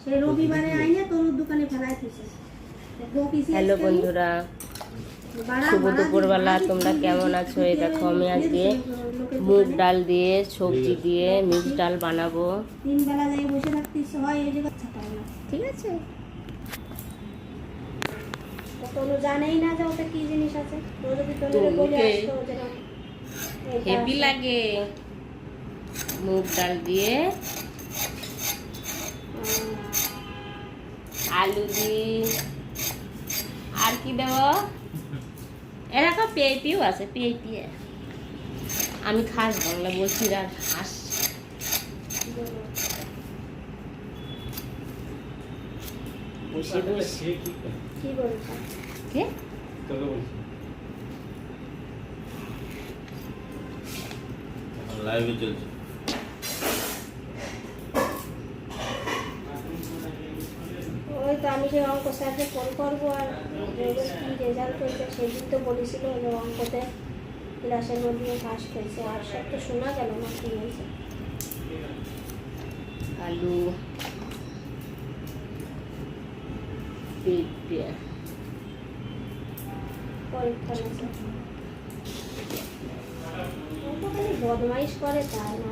সেই রবিবারে আইনে তোর দোকানে ফেলাই দিছে। হ্যালো বন্ধুরা, শুভ দুপুরবেলা। তোমরা কেমন আছো? এই দেখো আমি আজকে মুগ ডাল দিয়ে সবজি দিয়ে মিক্স ডাল বানাবো। 3 বেলা যাই বসে থাকতিস হয় এই জায়গা ছাতা না, ঠিক আছে? তো জানেই না যে ওটা কি জিনিস আছে। তো যদি তোরে বলে আসতো যে হেভি লাগে মুগ ডাল দিয়ে আলু দিয়ে আর কি দেব, এরকম পেঁয়াজিও আছে। পেঁয়াজি আমি খাস বাংলা বলছি, আর খাস বসে বসে কি বলছ? কে তোকে বলছি লাইভে চলছে। ওই তো আমি যে অঙ্ক স্যারকে ফোন করবো আর কি রেজাল্ট হয়েছে সেদিন তো বলেছিল যে অঙ্কতে ক্লাসের মধ্যে ফার্স্ট হয়েছে। আর সব তো শোনা গেল না কি হয়েছে। আলু পেঁপে পরীক্ষা আছে বদমাইশ করে তাই না।